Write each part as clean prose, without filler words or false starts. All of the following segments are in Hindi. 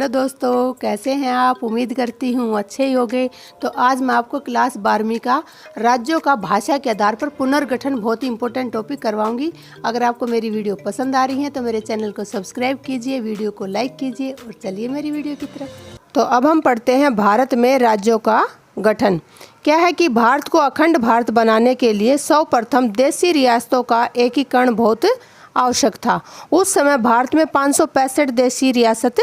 हेलो दोस्तों, कैसे हैं आप। उम्मीद करती हूँ अच्छे ही होंगे। तो आज मैं आपको क्लास 12वीं का राज्यों का भाषा के आधार पर पुनर्गठन बहुत ही इंपॉर्टेंट टॉपिक करवाऊंगी। अगर आपको मेरी वीडियो पसंद आ रही है तो मेरे चैनल को सब्सक्राइब कीजिए, वीडियो को लाइक कीजिए और चलिए मेरी वीडियो की तरफ। तो अब हम पढ़ते हैं भारत में राज्यों का गठन। क्या है कि भारत को अखंड भारत बनाने के लिए सर्वप्रथम देशी रियासतों का एकीकरण बहुत आवश्यक था। उस समय भारत में 565 देशी रियासत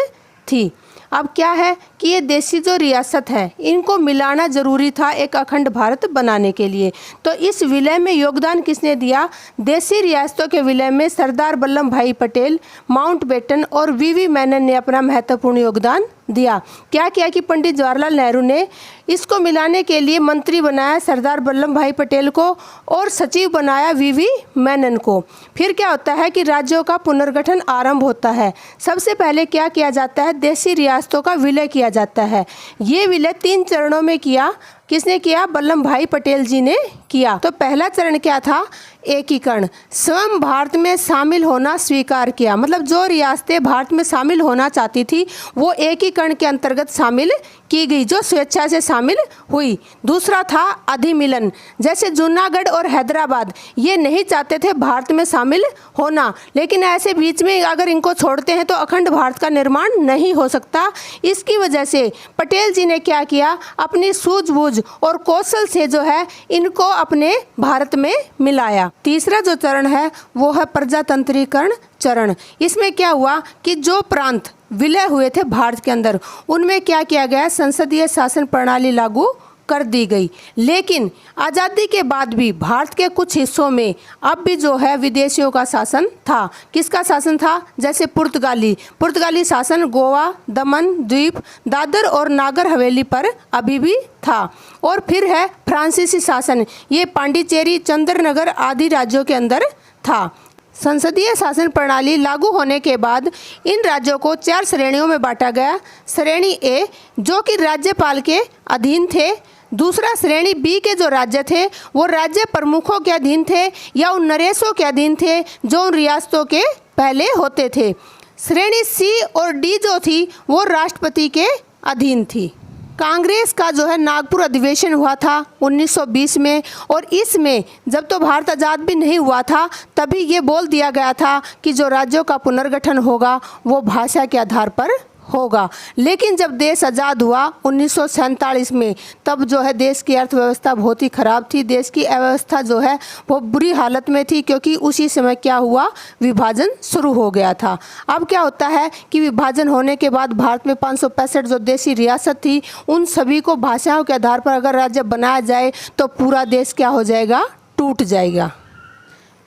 थी। अब क्या है कि ये देशी जो रियासत है इनको मिलाना जरूरी था एक अखंड भारत बनाने के लिए। तो इस विलय में योगदान किसने दिया? देशी रियासतों के विलय में सरदार वल्लभ भाई पटेल, माउंटबेटन और वीवी मेनन ने अपना महत्वपूर्ण योगदान दिया। क्या किया कि पंडित जवाहरलाल नेहरू ने इसको मिलाने के लिए मंत्री बनाया सरदार वल्लभ भाई पटेल को और सचिव बनाया वीवी मेनन को। फिर क्या होता है कि राज्यों का पुनर्गठन आरंभ होता है। सबसे पहले क्या किया जाता है? देशी रियासतों का विलय किया जाता है। ये विलय 3 चरणों में किया। किसने किया? वल्लभ भाई पटेल जी ने किया। तो पहला चरण क्या था? एकीकरण। स्वयं भारत में शामिल होना स्वीकार किया। मतलब जो रियासतें भारत में शामिल होना चाहती थी वो एकीकरण के अंतर्गत शामिल की गई, जो स्वेच्छा से शामिल हुई। दूसरा था अधिमिलन। जैसे जूनागढ़ और हैदराबाद ये नहीं चाहते थे भारत में शामिल होना, लेकिन ऐसे बीच में अगर इनको छोड़ते हैं तो अखंड भारत का निर्माण नहीं हो सकता। इसकी वजह से पटेल जी ने क्या किया? अपनी सूझबूझ और कौशल से जो है इनको अपने भारत में मिलाया। तीसरा जो चरण है वो है प्रजातंत्रीकरण चरण। इसमें क्या हुआ कि जो प्रांत विलय हुए थे भारत के अंदर उनमें क्या किया गया? संसदीय शासन प्रणाली लागू कर दी गई। लेकिन आज़ादी के बाद भी भारत के कुछ हिस्सों में अब भी जो है विदेशियों का शासन था। किसका शासन था? जैसे पुर्तगाली शासन गोवा, दमन द्वीप, दादर और नागर हवेली पर अभी भी था। और फिर है फ्रांसीसी शासन। ये पांडिचेरी, चंद्रनगर आदि राज्यों के अंदर था। संसदीय शासन प्रणाली लागू होने के बाद इन राज्यों को 4 श्रेणियों में बांटा गया। श्रेणी ए जो कि राज्यपाल के अधीन थे। दूसरा श्रेणी बी के जो राज्य थे वो राज्य प्रमुखों के अधीन थे या उन नरेशों के अधीन थे जो उन रियासतों के पहले होते थे। श्रेणी सी और डी जो थी वो राष्ट्रपति के अधीन थी। कांग्रेस का जो है नागपुर अधिवेशन हुआ था 1920 में, और इसमें जब तो भारत आज़ाद भी नहीं हुआ था तभी ये बोल दिया गया था कि जो राज्यों का पुनर्गठन होगा वो भाषा के आधार पर होगा। लेकिन जब देश आज़ाद हुआ 1947 में तब जो है देश की अर्थव्यवस्था बहुत ही ख़राब थी। देश की अव्यवस्था जो है वो बुरी हालत में थी, क्योंकि उसी समय क्या हुआ? विभाजन शुरू हो गया था। अब क्या होता है कि विभाजन होने के बाद भारत में 565 जो देशी रियासत थी उन सभी को भाषाओं के आधार पर अगर राज्य बनाया जाए तो पूरा देश क्या हो जाएगा? टूट जाएगा।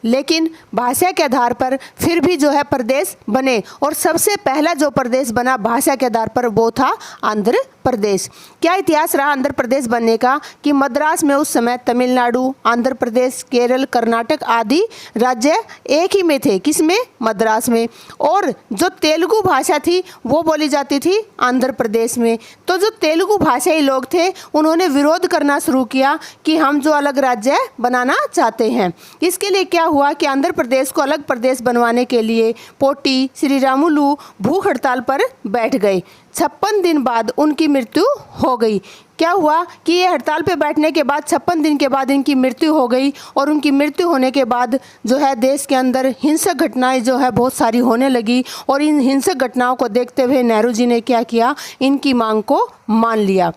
लेकिन भाषा के आधार पर फिर भी जो है प्रदेश बने, और सबसे पहला जो प्रदेश बना भाषा के आधार पर वो था आंध्र प्रदेश। क्या इतिहास रहा आंध्र प्रदेश बनने का कि मद्रास में उस समय तमिलनाडु, आंध्र प्रदेश, केरल, कर्नाटक आदि राज्य एक ही में थे। किसमें? मद्रास में। और जो तेलुगु भाषा थी वो बोली जाती थी आंध्र प्रदेश में। तो जो तेलुगु भाषाई लोग थे उन्होंने विरोध करना शुरू किया कि हम जो अलग राज्य बनाना चाहते हैं। इसके लिए क्या हुआ कि आंध्र प्रदेश को अलग प्रदेश बनवाने के लिए पोटी श्रीरामुलु भूख हड़ताल पर बैठ गए। 56 दिन बाद उनकी मृत्यु हो गई। क्या हुआ कि ये हड़ताल पे बैठने के बाद 56 दिन के बाद इनकी मृत्यु हो गई, और उनकी मृत्यु होने के बाद जो है देश के अंदर हिंसक घटनाएं जो है बहुत सारी होने लगी। और इन हिंसक घटनाओं को देखते हुए नेहरू जी ने क्या किया? इनकी मांग को मान लिया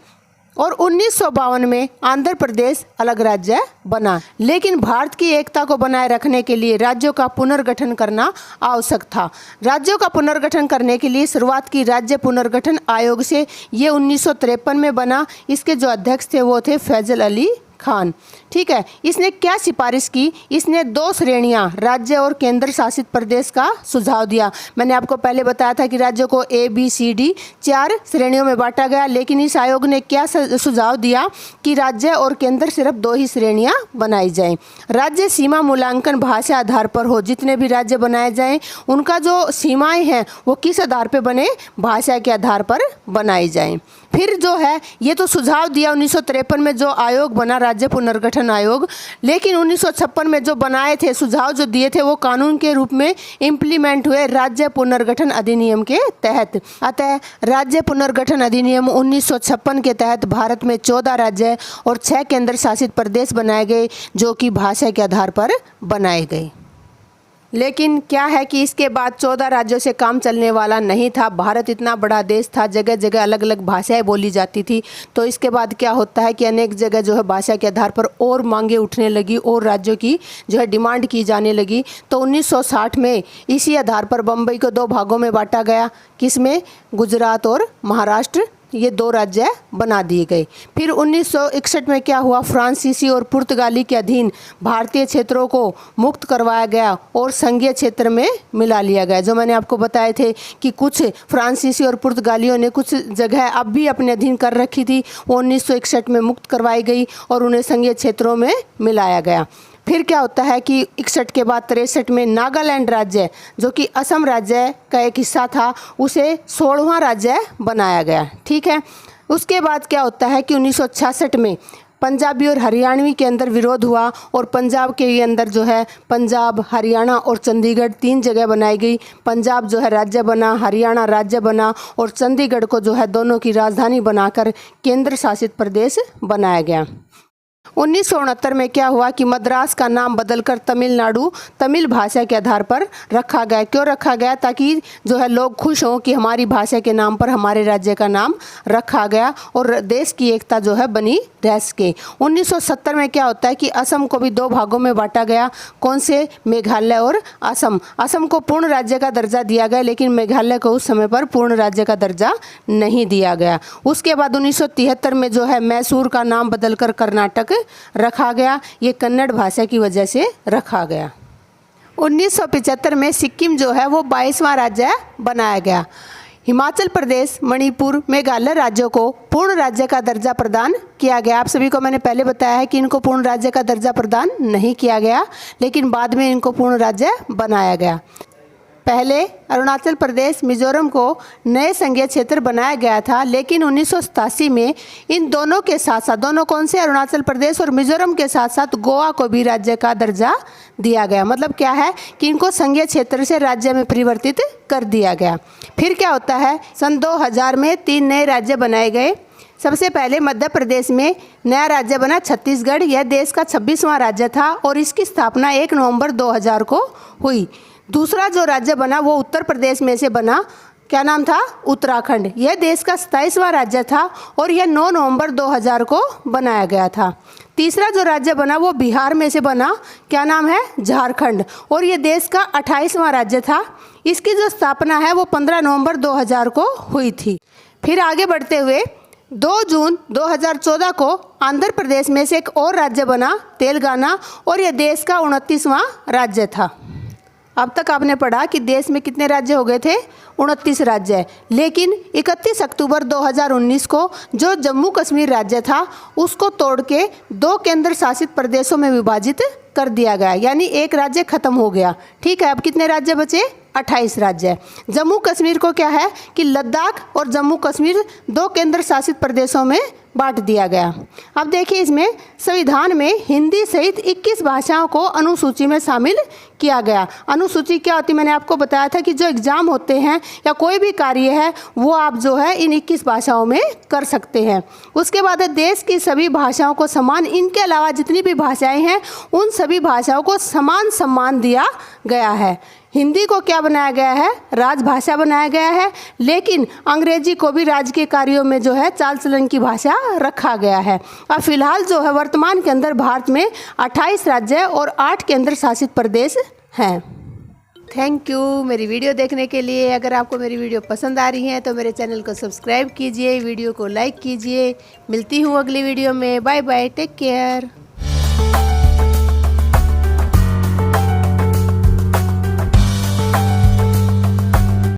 और 1952 में आंध्र प्रदेश अलग राज्य बना। लेकिन भारत की एकता को बनाए रखने के लिए राज्यों का पुनर्गठन करना आवश्यक था। राज्यों का पुनर्गठन करने के लिए शुरुआत की राज्य पुनर्गठन आयोग से। ये 1953 में बना। इसके जो अध्यक्ष थे वो थे फैजल अली खान। ठीक है, इसने क्या सिफारिश की? इसने 2 श्रेणियां राज्य और केंद्र शासित प्रदेश का सुझाव दिया। मैंने आपको पहले बताया था कि राज्यों को ए बी सी डी 4 श्रेणियों में बांटा गया, लेकिन इस आयोग ने क्या सुझाव दिया कि राज्य और केंद्र सिर्फ 2 ही श्रेणियां बनाई जाएं। राज्य सीमा मूल्यांकन भाषा आधार पर हो। जितने भी राज्य बनाए जाएं उनका जो सीमाएं हैं वो किस आधार पर बने? भाषा के आधार पर बनाई जाएं। फिर जो है ये तो सुझाव दिया 1953 में जो आयोग बना राज्य पुनर्गठन आयोग। लेकिन 1956 में जो बनाए थे, सुझाव जो दिए थे, वो कानून के रूप में इम्प्लीमेंट हुए राज्य पुनर्गठन अधिनियम के तहत। अतः राज्य पुनर्गठन अधिनियम 1956 के तहत भारत में 14 राज्य और 6 केंद्र शासित प्रदेश बनाए गए, जो कि भाषा के आधार पर बनाए गए। लेकिन क्या है कि इसके बाद 14 राज्यों से काम चलने वाला नहीं था। भारत इतना बड़ा देश था, जगह जगह अलग अलग भाषाएं बोली जाती थी। तो इसके बाद क्या होता है कि अनेक जगह जो है भाषा के आधार पर और मांगे उठने लगी और राज्यों की जो है डिमांड की जाने लगी। तो 1960 में इसी आधार पर बम्बई को 2 भागों में बांटा गया। किसमें? गुजरात और महाराष्ट्र, ये 2 राज्य बना दिए गए। फिर 1961 में क्या हुआ? फ्रांसीसी और पुर्तगाली के अधीन भारतीय क्षेत्रों को मुक्त करवाया गया और संघीय क्षेत्र में मिला लिया गया। जो मैंने आपको बताए थे कि कुछ फ्रांसीसी और पुर्तगालियों ने कुछ जगह अब भी अपने अधीन कर रखी थी, वो 1961 में मुक्त करवाई गई और उन्हें संघीय क्षेत्रों में मिलाया गया। फिर क्या होता है कि 61 के बाद 63 में नागालैंड राज्य, जो कि असम राज्य का एक हिस्सा था, उसे 16वां राज्य बनाया गया। ठीक है। उसके बाद क्या होता है कि 1966 में पंजाबी और हरियाणवी के अंदर विरोध हुआ और पंजाब के अंदर जो है पंजाब, हरियाणा और चंडीगढ़ 3 जगह बनाई गई। पंजाब जो है राज्य बना, हरियाणा राज्य बना और चंडीगढ़ को जो है दोनों की राजधानी बनाकर केंद्र शासित प्रदेश बनाया गया। 1969 में क्या हुआ कि मद्रास का नाम बदलकर तमिलनाडु तमिल भाषा के आधार पर रखा गया। क्यों रखा गया? ताकि जो है लोग खुश हों कि हमारी भाषा के नाम पर हमारे राज्य का नाम रखा गया और देश की एकता जो है बनी रह सके। 1970 में क्या होता है कि असम को भी 2 भागों में बांटा गया। कौन से? मेघालय और असम। असम को पूर्ण राज्य का दर्जा दिया गया, लेकिन मेघालय को उस समय पर पूर्ण राज्य का दर्जा नहीं दिया गया। उसके बाद 1973 में जो है मैसूर का नाम बदलकर कर्नाटक रखा गया। ये कन्नड़ भाषा की वजह से रखा गया। 1975 में सिक्किम जो है वो 22वां राज्य बनाया गया। हिमाचल प्रदेश, मणिपुर, मेघालय राज्यों को पूर्ण राज्य का दर्जा प्रदान किया गया। आप सभी को मैंने पहले बताया है कि इनको पूर्ण राज्य का दर्जा प्रदान नहीं किया गया, लेकिन बाद में इनको पूर्ण राज्य बनाया गया। पहले अरुणाचल प्रदेश, मिजोरम को नए संघीय क्षेत्र बनाया गया था, लेकिन 1987 में इन दोनों के साथ साथ, दोनों कौन से? अरुणाचल प्रदेश और मिजोरम के साथ साथ गोवा को भी राज्य का दर्जा दिया गया। मतलब क्या है कि इनको संघीय क्षेत्र से राज्य में परिवर्तित कर दिया गया। फिर क्या होता है? सन 2000 में 3 नए राज्य बनाए गए। सबसे पहले मध्य प्रदेश में नया राज्य बना छत्तीसगढ़। यह देश का 26वां राज्य था और इसकी स्थापना 1 नवंबर 2000 को हुई। दूसरा जो राज्य बना वो उत्तर प्रदेश में से बना। क्या नाम था? उत्तराखंड। यह देश का 27वां राज्य था और यह 9 नवंबर 2000 को बनाया गया था। तीसरा जो राज्य बना वो बिहार में से बना। क्या नाम है? झारखंड। और यह देश का 28वां राज्य था। इसकी जो स्थापना है वो 15 नवंबर 2000 को हुई थी। फिर आगे बढ़ते हुए 2 जून 2014 को आंध्र प्रदेश में से एक और राज्य बना, तेलंगाना, और यह देश का 29वां राज्य था। अब तक आपने पढ़ा कि देश में कितने राज्य हो गए थे? 29 राज्य। लेकिन 31 अक्टूबर 2019 को जो जम्मू कश्मीर राज्य था उसको तोड़ के 2 केंद्र शासित प्रदेशों में विभाजित कर दिया गया, यानी एक राज्य खत्म हो गया। ठीक है। अब कितने राज्य बचे? 28 राज्य। जम्मू कश्मीर को क्या है कि लद्दाख और जम्मू कश्मीर 2 केंद्र शासित प्रदेशों में बांट दिया गया। अब देखिए, इसमें संविधान में हिंदी सहित 21 भाषाओं को अनुसूची में शामिल किया गया। अनुसूची क्या होती? मैंने आपको बताया था कि जो एग्जाम होते हैं या कोई भी कार्य है वो आप जो है इन 21 भाषाओं में कर सकते हैं। उसके बाद देश की सभी भाषाओं को समान, इनके अलावा जितनी भी भाषाएं हैं उन सभी भाषाओं को समान सम्मान दिया गया है। हिंदी को क्या बनाया गया है? राजभाषा बनाया गया है, लेकिन अंग्रेजी को भी राजकीय कार्यों में जो है चाल चलन की भाषा रखा गया है। अब फिलहाल जो है वर्तमान के अंदर भारत में 28 राज्य और 8 केंद्र शासित प्रदेश हैं। थैंक यू मेरी वीडियो देखने के लिए। अगर आपको मेरी वीडियो पसंद आ रही है तो मेरे चैनल को सब्सक्राइब कीजिए, वीडियो को लाइक कीजिए। मिलती हूँ अगली वीडियो में। Bye bye, take care.